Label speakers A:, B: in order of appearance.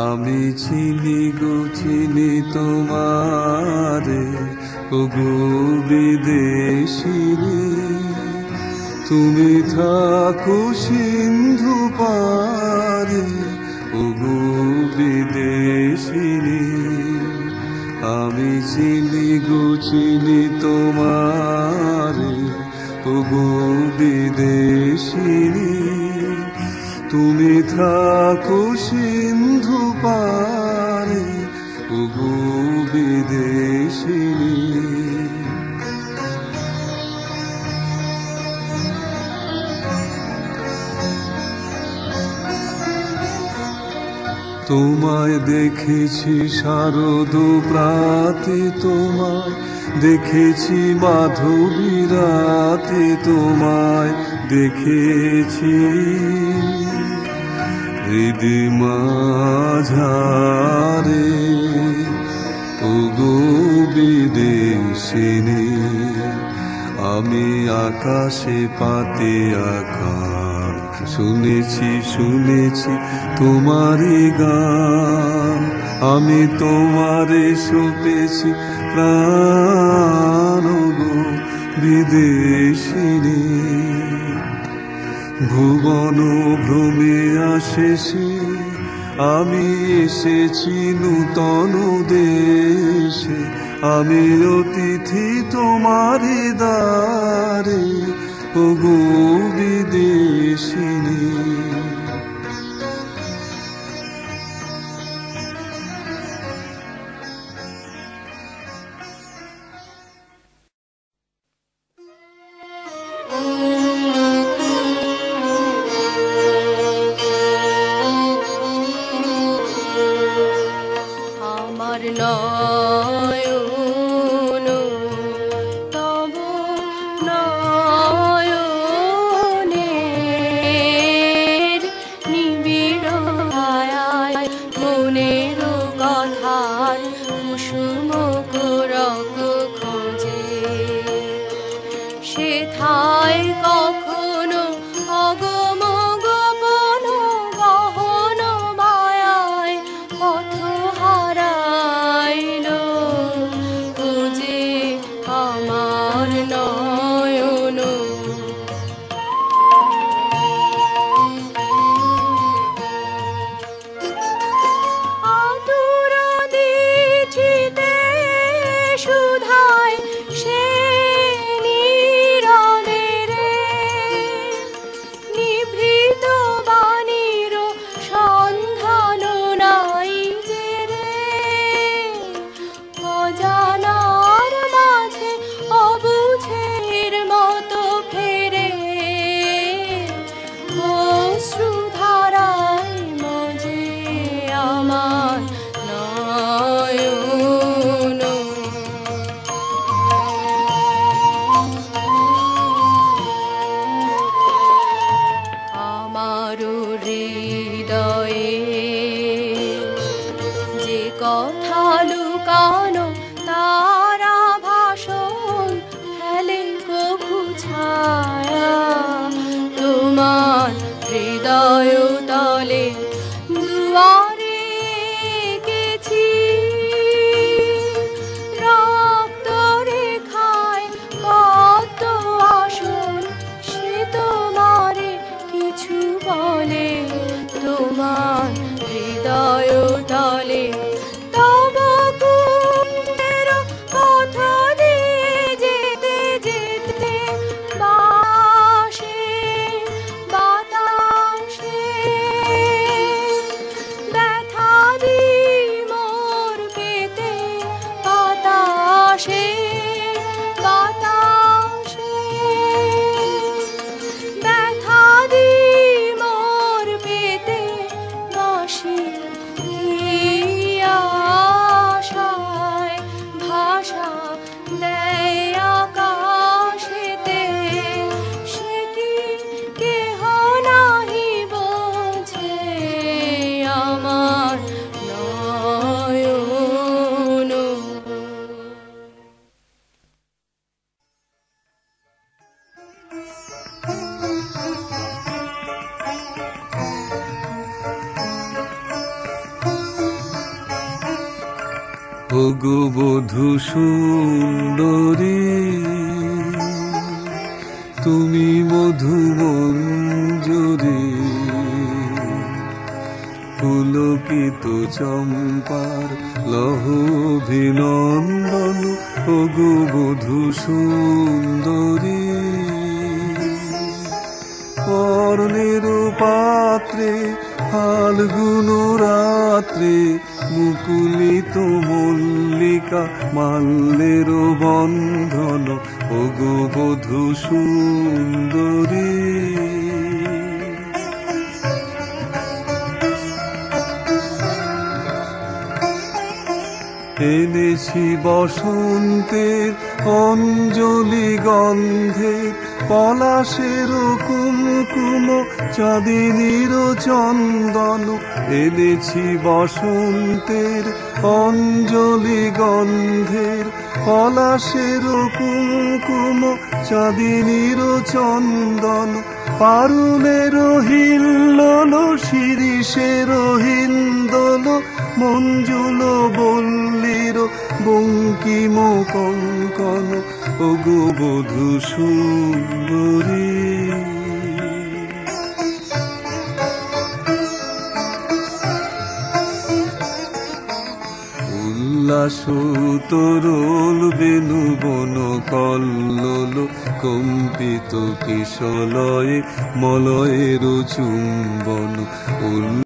A: আমি চিনি গো চিনি তোমারে, ওগো বিদেশী রে, তুমি থাকো সিন্ধু পারে, ওগো বিদেশী রে। আমি চিনি গো চিনি তোমারে, ওগো বিদেশী রে, তুমি থাকো সিন্ধু পারে, ওগো বিদেশী রে। তোমায় দেখেছি শারদ প্রাতে, তোমায় দেখেছি মাধবী রাতে, তোমায় দেখেছি হৃদি মাঝারে, ওগো বিদেশিনী। আমি আকাশে পাতে আকাশ শুনেছি শুনেছি তোমারই গান, আমি তোমারে সপেছি প্রাণ, গো বিদেশিনী। ভুবন ভ্রমে আসেছি, আমি এসেছি নূতন দেশে, আমি অতিথি তোমারি দ্বারে, ওগো বিদেশিনী।
B: অজানার মাঝে অবুঝে
A: ওগো বধূ সুন্দরী, তুমি মধুমঞ্জরী, পুলকিত চম্পার লহভিনন্দন, ওগো বধূ সুন্দরী। পর্ণের পাত্রে ফাল্গুন রাত্রে, মুকুলিত মল্লিকা মাল্যের বন্ধন, ওগো বধূ সুন্দরী। এনেছি বসন্তের অঞ্জলি গন্ধে, পলাশের কুমকুম চাঁদিনীর চন্দন। এনেছি বসন্তের অঞ্জলি গন্ধের, পলাশের কুমকুম চাঁদিনীর চন্দন। পারুলের হিল্লোল শিরিষের হিন্দোল, মঞ্জুল বল্লীর বঙ্কিম কঙ্কন, ওগো বধূ সুন্দরী। উল্লাস তরল বেণু বন কল্লোল, কম্পিত কিশলয়ে মলয়ের চুম্বন।